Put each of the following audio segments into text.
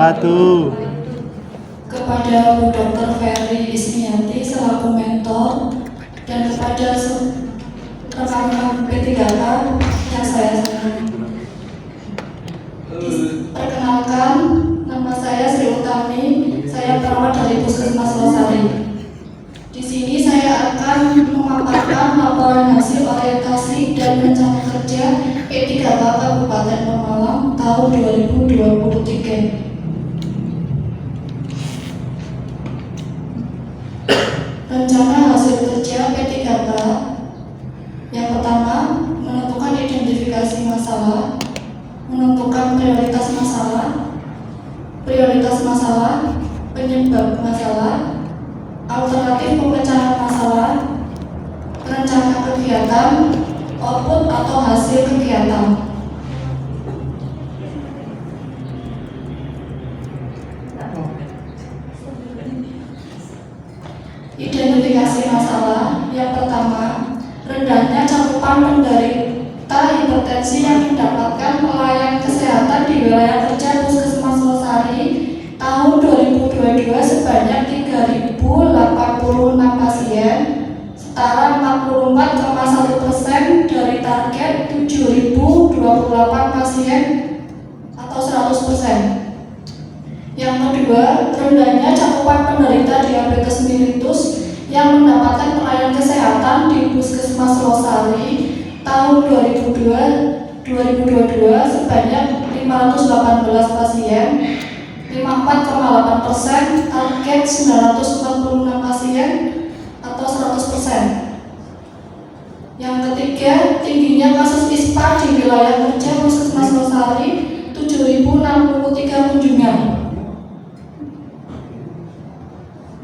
wabarakatuh. Kepada Bu Dr. Ferry Ismiati selaku mentor dan kepada rekan-rekan P3K yang saya sayangi. Perkenalkan, nama saya Sri Utami, saya perawat dari Puskesmas Losari. Di sini saya akan memaparkan laporan hasil orientasi dan rencana kerja P3K Kabupaten Pemalang tahun 2023. Rencana hasil kerja P3K. Yang pertama, menentukan identifikasi masalah, menentukan prioritas masalah, penyebab masalah, alternatif pemecahan masalah, rencana kegiatan, output atau hasil kegiatan. Identifikasi masalah. Yang pertama, rendahnya cakupan penderita hipertensi yang mendapatkan pelayanan kesehatan di wilayah kerja Puskesmas Losari tahun 2022 sebanyak 3.086 pasien, setara 44,1% dari target 7.028 pasien atau 100%. Yang kedua, rendahnya cakupan penderita diabetes mellitus yang mendapatkan pelayanan kesehatan di Puskesmas Losari tahun 2022 sebanyak 518 pasien, 54,8%, target 946 pasien atau 100%. Yang ketiga, tingginya kasus ISPA di wilayah kerja Puskesmas Losari 7.063 kunjungan.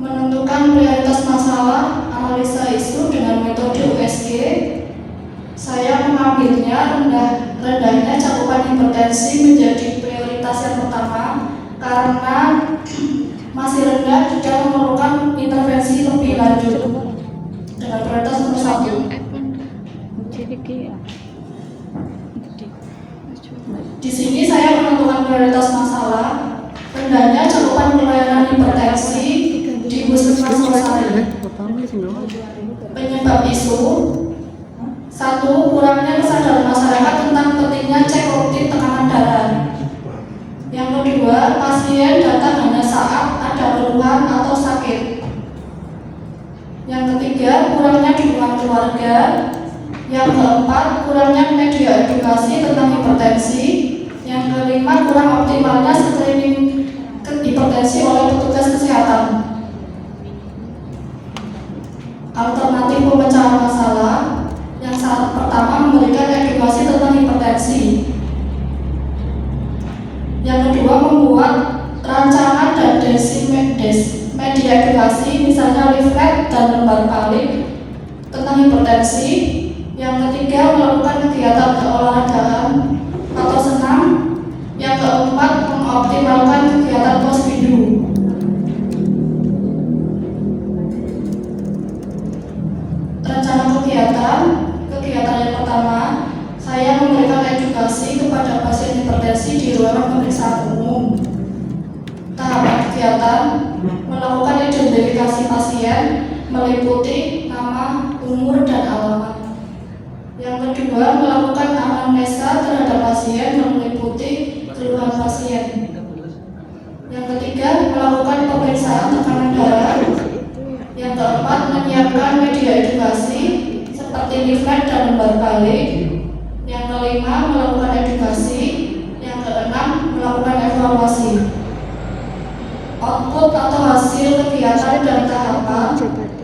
Menentukan prioritas masalah, analisa isu dengan metode USG. Saya mengambilnya rendahnya cakupan hipertensi menjadi prioritas yang pertama karena masih rendah dan memerlukan intervensi lebih lanjut dengan prioritas nomor 1. Di sini saya menentukan prioritas masalah, rendahnya cakupan pelayanan hipertensi di Puskesmas Losari. Penyebab isu: 1. Kurangnya kesadaran masyarakat tentang pentingnya cek rutin tekanan darah. Yang kedua, pasien datang hanya saat ada keluhan atau sakit. Yang ketiga, kurangnya dukungan keluarga. Yang keempat, kurangnya media edukasi tentang hipertensi. Yang kelima, kurang optimalnya screening hipertensi oleh petugas kesehatan. Alternatif pemecahan masalah. Yang pertama, memberikan edukasi tentang hipertensi. Yang kedua, membuat rancangan dan media edukasi, misalnya leaflet dan lembar balik tentang hipertensi. Yang ketiga, melakukan kegiatan keolahragaan atau senam. Yang keempat, mengoptimalkan kegiatan posbindu. Rencana kegiatan yang pertama, saya memberikan edukasi kepada pasien hipertensi di ruangan pemeriksaan umum. Tahapan kegiatan, melakukan identifikasi pasien meliputi nama, umur, dan alamat. Yang kedua, melakukan anamnesa terhadap pasien meliputi keluhan pasien. Yang ketiga, melakukan pemeriksaan tekanan darah. Yang keempat, menyiapkan media edukasi seperti leaflet dan lembar balik. Yang kelima, melakukan edukasi. Yang keenam, melakukan evaluasi. Output atau hasil kegiatan dan tahapan.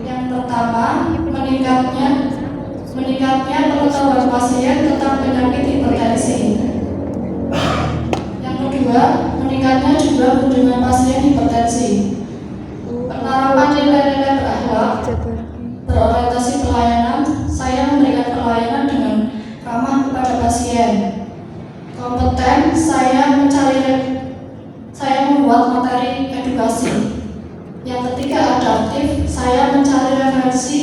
Yang pertama, meningkatnya pengetahuan pasien tentang penyakit hipertensi. Yang kedua, meningkatnya jumlah kunjungan pasien hipertensi. Penerapan nilai-nilai berakhlak, berorientasi pelayanan. Saya memberikan pelayanan dengan ramah kepada pasien. Kompeten, saya membuat materi edukasi. Yang ketiga, adaptif, saya mencari referensi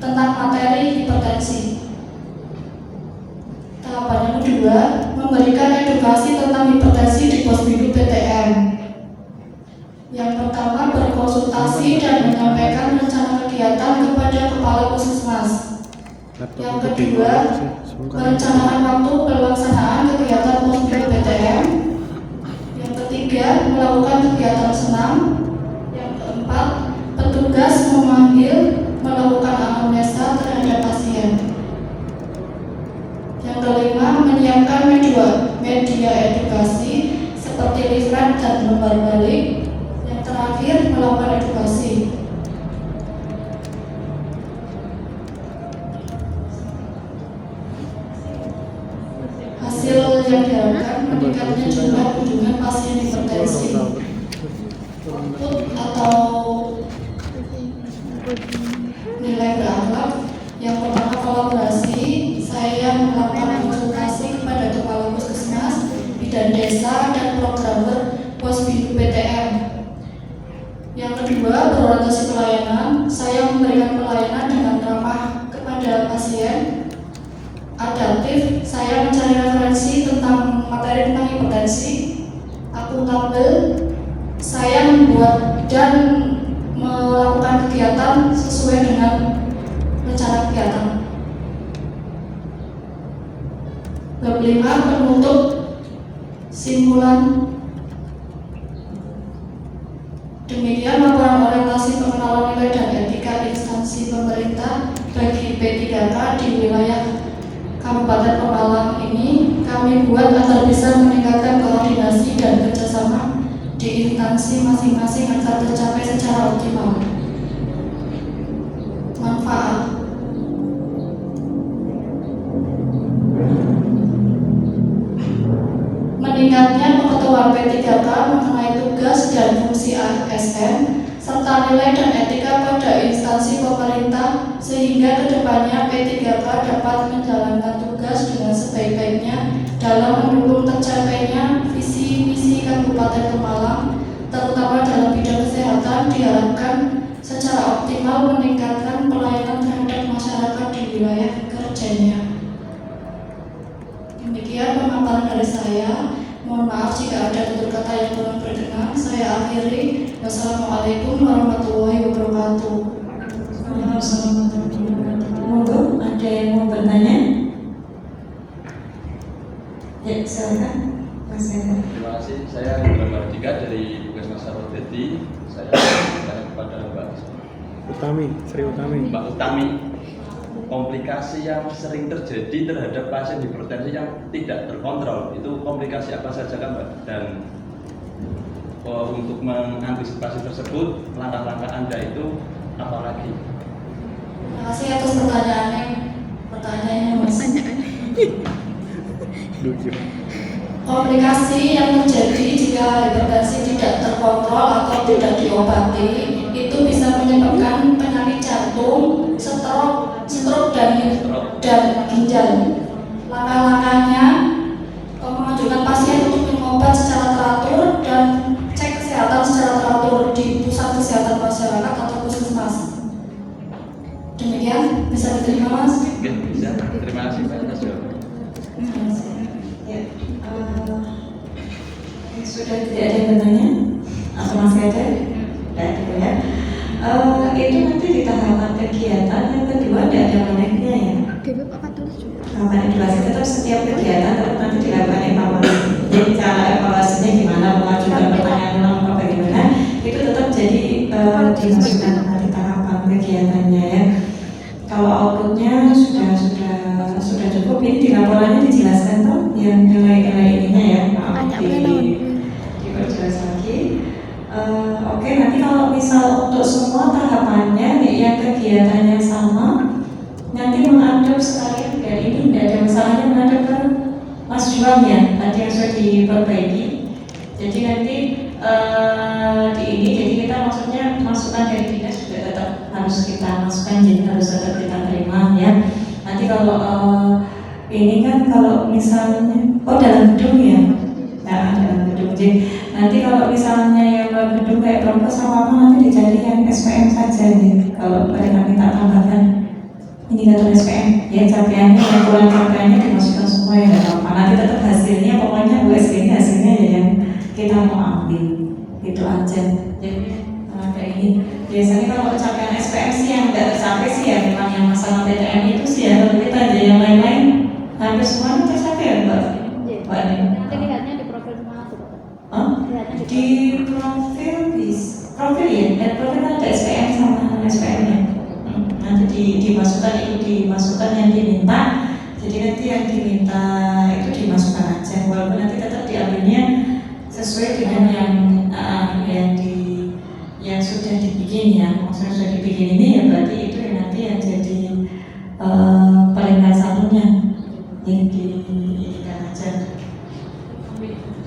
tentang materi hipertensi. Tahapan yang kedua, memberikan edukasi tentang hipertensi di posbindu PTM. Yang pertama, berkonsultasi dan menyampaikan rencana kegiatan kepada Kepala Puskesmas. Yang kedua, merencanakan waktu pelaksanaan kegiatan Posbin PTM. Yang ketiga, melakukan kegiatan senam. Yang keempat, petugas memanggil melakukan anamnesa terhadap pasien. Yang kelima, menyiapkan media edukasi seperti leaflet dan lembar balik. Yang terakhir, melakukan edukasi. Hasil yang diharapkan meningkatnya jumlah kunjungan pasien hipertensi. Output atau nilai berakhlak. Yang pertama, kolaborasi. Saya melakukan konsultasi kepada Kepala Puskesmas, Bidan Desa, dan programmer Posbin PTM. Yang kedua, berorientasi pelayanan. Saya memberikan pelayanan dengan ramah kepada pasien. Adaptif, saya mencari referensi tentang materi tentang hipertensi. Akuntabel, saya membuat dan melakukan kegiatan sesuai dengan rencana kegiatan. Bab 5, penutup simpulan. Demikian laporan orientasi pengenalan nilai dan etika instansi pemerintah bagi P3K di wilayah Kabupaten Pemalang ini kami buat agar bisa meningkatkan koordinasi dan kerjasama di instansi masing-masing agar tercapai secara optimal. Manfaat. Meningkatnya pengetahuan P3K mengenai tugas dan fungsi ASN serta nilai dan etika pada instansi pemerintah sehingga kedepannya P3K dapat menjalankan tugas dengan sebaik-baiknya dalam mendukung tercapainya visi misi Kabupaten Pemalang, terutama dalam bidang kesehatan diharapkan secara optimal meningkatkan pelayanan terhadap masyarakat di wilayah kerjanya. Demikian pemaparan dari saya. Mohon maaf jika ada tutur kata yang kurang berkenan. Saya akhiri. Wassalamualaikum warahmatullahi wabarakatuh. Monggo, ada yang mau bertanya? Ya, silakan. Mas Hendra. Terima kasih. Saya Muhammad Dika dari Puskesmas Sarwadadi. Saya bertanya kepada Mbak Sri Utami. Mbak Utami, komplikasi yang sering terjadi terhadap pasien hipertensi yang tidak terkontrol itu komplikasi apa saja kan Mbak? Dan untuk mengantisipasi tersebut langkah-langkah Anda itu apa lagi? Terima kasih atas pertanyaannya Mas. Komplikasi yang terjadi jika hipertensi tidak terkontrol atau tidak diobati itu bisa menyebabkan penyakit jantung, stroke dan ginjal. Langkah-langkahnya mengajukan pasien untuk minum obat secara teratur dan cek kesehatan secara teratur di pusat kesehatan masyarakat atau puskesmas. Demikian bisa diterima Mas? Oke, bisa. Terima kasih Mbak atas jawabannya. Ya, sudah tidak ada yang bertanya? Atau masih ada? Tidak ada ya. Itu nanti di tahapan kegiatan yang kedua tidak ada meneknya ya. Tahapan edukasi tetap setiap kegiatan tetap nanti dilakukan evaluasi. Jadi cara evaluasinya gimana, mengajukan pertanyaan ulang apa bagaimana, itu tetap jadi dimasukkan nanti tahapan kegiatannya ya. Kalau outputnya sudah cukup, ini di laporannya dijelaskan tuh yang nilai-nilai ininya ya. Maaf diperjelas lagi. Oke, nanti kalau misal untuk semua tahapannya yang kegiatannya sama, nanti mengadop sekalian dari ini tidak ada masalahnya mengadop ke Mas Juam ya, tadi yang sudah diperbaiki. Jadi nanti di ini, jadi kita maksudnya masukan dari dinas juga tetap harus kita masukkan, jadi harus tetap kita terima ya. Nanti kalau ini kan kalau misalnya, dalam gedung ya, nah dalam gedung. Jadi nanti kalau misalnya yang dalam gedung kayak Prompos sama apa nanti dicari yang SPM saja nih. Kalau mereka minta tambahkan indikator SPM, ya capaiannya yang kurang capaiannya dimasukkan semua ya nggak apa-apa. Nanti tetap hasilnya pokoknya USG ini hasilnya ya yang kita mau ambil, itu aja ya. Nanti lihatnya di profil mana tuh, Dokter? Hah? Lihatnya Di profil profil ya, dan profil ada SPM sama SPM-nya. Nanti dimasukkan itu dimasukkan yang diminta. Jadi nanti yang diminta itu dimasukkan aja, walaupun nanti tetap diambilnya sesuai dengan yang sudah dibikin ya. Maksudnya sudah dibikin ini ya berarti itu yang nanti yang jadi peringkat satunya yang diinginkan aja.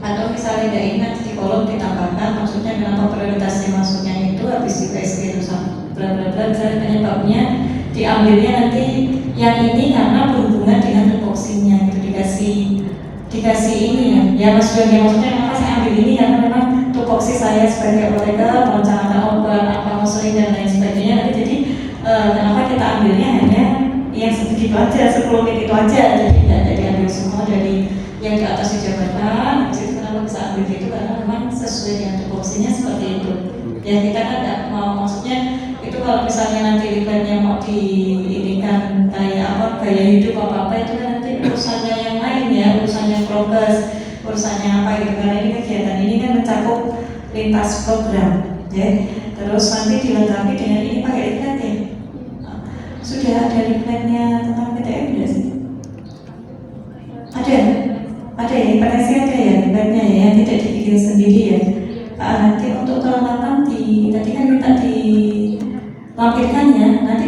Atau misalnya tidak ingat di kolom ditambahkan, maksudnya kenapa prioritasnya masuknya itu habis di PSG itu sama bla bla bla, misalnya penyebabnya diambilnya nanti yang ini karena berhubungan dengan tupoksinya gitu, dikasih ini ya maksudnya kenapa saya ambil ini karena memang tupoksi saya sebagai apoteker merencanakan obat apa konseling dan lain sebagainya. Nanti jadi kenapa kita ambilnya hanya yang sedikit aja, 10 menit itu aja, jadi tidak diambil semua dari yang di atas di jabatan. Jadi kenapa bisa ambil itu karena memang sesuai dengan tupoksinya seperti itu. Ya kita kan tidak mau, maksudnya itu kalau misalnya nanti libatnya mau diinikan kayak apa gaya hidup apa itu kan nanti urusannya yang lain ya, urusannya progres, urusannya apa gitu. Karena ini kegiatan ini kan mencakup lintas program ya. Terus nanti dilengkapi dengan ini pakai iklan ya. Sudah ada iklannya tentang PTM tidak sih? Ada ya, IPTC ada ya iklannya ya, yang tidak dibikin sendiri ya. Nanti untuk kelengkapan tadi kan minta dilampirkan ya, nanti